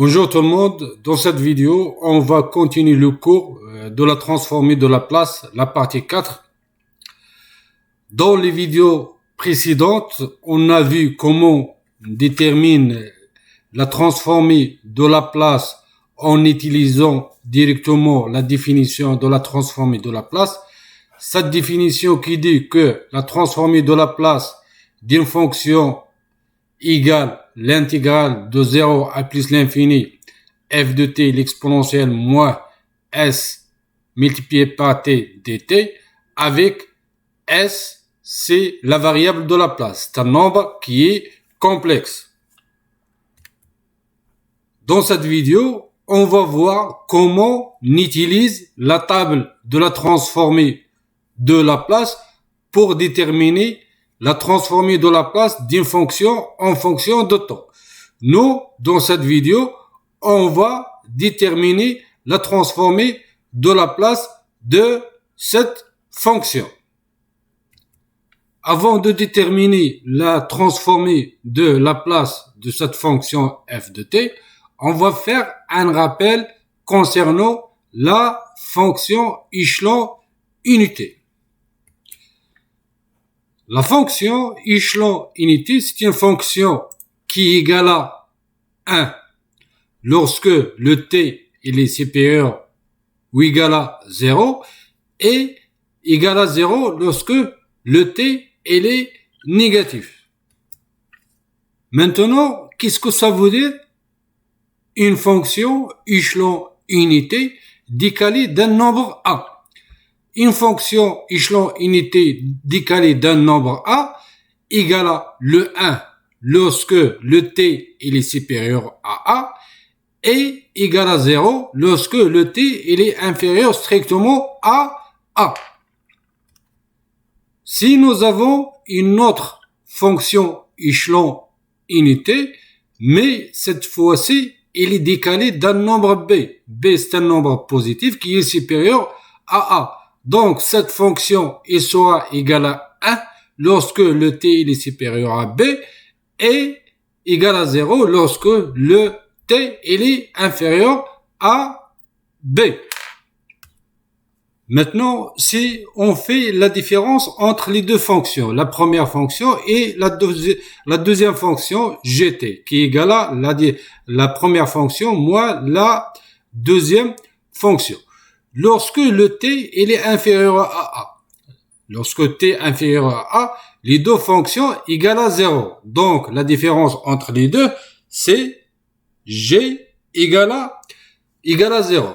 Bonjour tout le monde, dans cette vidéo, on va continuer le cours de la transformée de Laplace, la partie 4. Dans les vidéos précédentes, on a vu comment on détermine la transformée de Laplace en utilisant directement la définition de la transformée de Laplace. Cette définition qui dit que la transformée de Laplace d'une fonction égale l'intégrale de 0 à plus l'infini f de t, l'exponentielle moins s multiplié par t dt, avec s, c'est la variable de Laplace. C'est un nombre qui est complexe. Dans cette vidéo, on va voir comment on utilise la table de la transformée de Laplace pour déterminer la transformée de Laplace d'une fonction en fonction de temps. Nous, dans cette vidéo, on va déterminer la transformée de Laplace de cette fonction. Avant de déterminer la transformée de Laplace de cette fonction f de t, on va faire un rappel concernant la fonction échelon unité. La fonction échelon unité, c'est une fonction qui est égale à 1 lorsque le t est supérieur ou égal à 0 et égal à 0 lorsque le t est négatif. Maintenant, qu'est-ce que ça veut dire? Une fonction échelon unité décalée d'un nombre a. Une fonction échelon unité décalée d'un nombre a égale à le 1 lorsque le t est supérieur à a et égale à 0 lorsque le t est inférieur strictement à a. Si nous avons une autre fonction échelon unité, mais cette fois-ci, elle est décalée d'un nombre b. B, c'est un nombre positif qui est supérieur à a. Donc, cette fonction est soit égale à 1 lorsque le t est supérieur à b et égal à 0 lorsque le t est inférieur à b. Maintenant, si on fait la différence entre les deux fonctions, la première fonction et la deuxième fonction gt, qui est égale à la première fonction moins la deuxième fonction. Lorsque le t est inférieur à a, lorsque t est inférieur à a, les deux fonctions égales à 0. Donc, la différence entre les deux, c'est g égale à 0.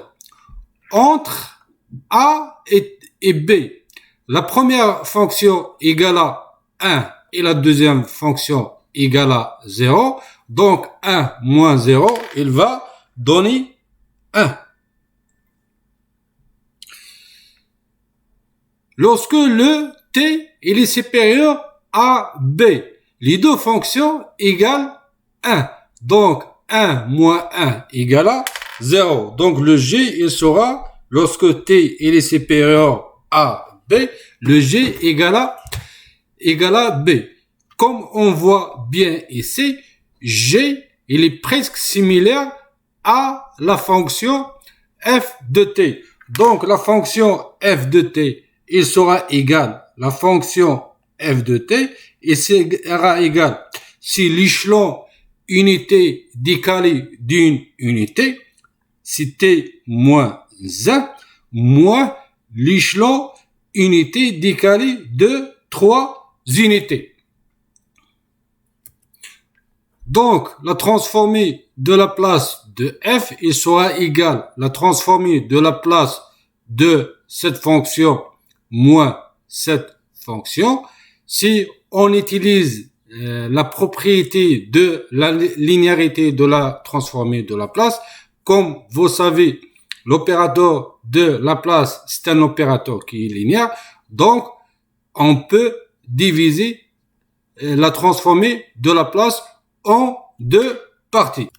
Entre a et b, la première fonction égale à 1 et la deuxième fonction égale à 0. Donc, 1 moins 0, il va donner 1. Lorsque le t est supérieur à b, les deux fonctions égale 1. Donc, 1 moins 1 égale à 0. Donc, le g, il sera, lorsque t est supérieur à b, le g égale à b. Comme on voit bien ici, g, il est presque similaire à la fonction f de t. Donc, la fonction f de t, il sera égal, la fonction f de t, et sera égal, si l'échelon unité décalé d'une unité, c'est t moins 1, moins l'échelon unité décalé de 3 unités. Donc, la transformée de Laplace de f, il sera égal, la transformée de Laplace de cette fonction moins cette fonction. Si on utilise la propriété de la linéarité de la transformée de Laplace, comme vous savez, l'opérateur de Laplace, c'est un opérateur qui est linéaire, donc on peut diviser la transformée de Laplace en deux parties,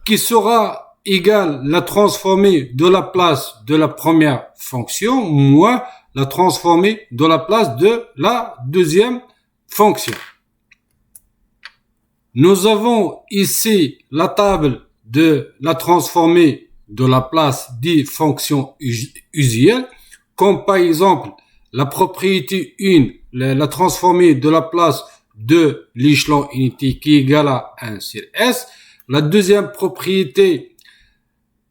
qui sera égale la transformée de Laplace de la première fonction moins la transformée de Laplace de la deuxième fonction. Nous avons ici la table de la transformer de la place des fonctions usuelles, comme par exemple la propriété 1, la transformer de la place de l'échelon unité qui est égal à 1 sur S. La deuxième propriété,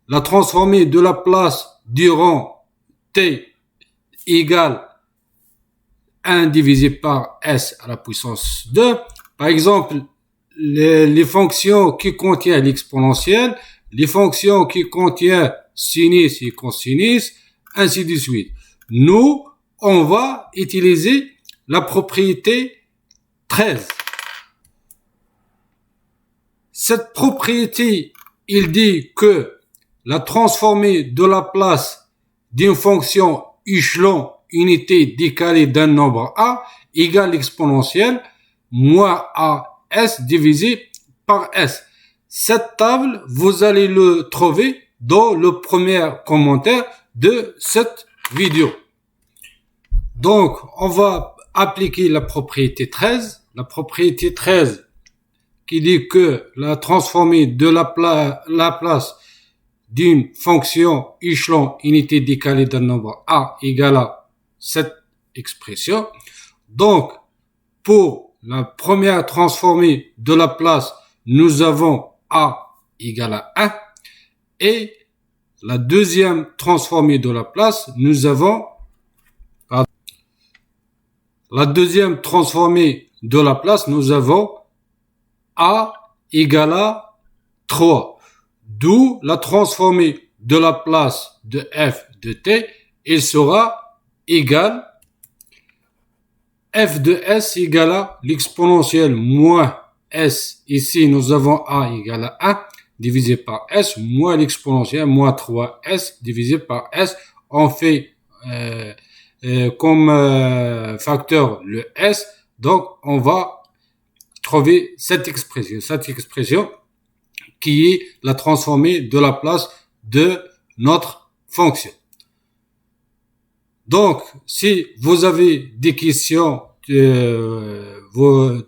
la transformer de la place du rang T égale 1 divisé par S à la puissance 2. Par exemple, les fonctions qui contiennent l'exponentielle, les fonctions qui contiennent sinus et cosinus, ainsi de suite. Nous, on va utiliser la propriété 13. Cette propriété, il dit que la transformée de la place d'une fonction échelon unité décalée d'un nombre A égale l'exponentielle moins AS divisé par S. Cette table, vous allez le trouver dans le premier commentaire de cette vidéo. Donc, on va appliquer la propriété 13. La propriété 13 qui dit que la transformée de la place d'une fonction échelon unité décalée d'un nombre A égale à cette expression. Donc, pour la première transformée de la place, nous avons A égale à 1. Et la deuxième transformée de la place, nous avons la deuxième transformée de la place, nous avons A égale à 3. D'où la transformée de la place de f de t, il sera égal f de s égale à l'exponentielle moins s. Ici, nous avons a égale à 1 divisé par s moins l'exponentielle moins 3s divisé par s. On fait comme facteur le s. Donc, on va trouver cette expression qui est la transformée de la place de notre fonction. Donc, si vous avez des questions, vous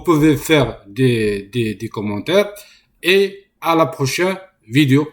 pouvez faire des commentaires et à la prochaine vidéo.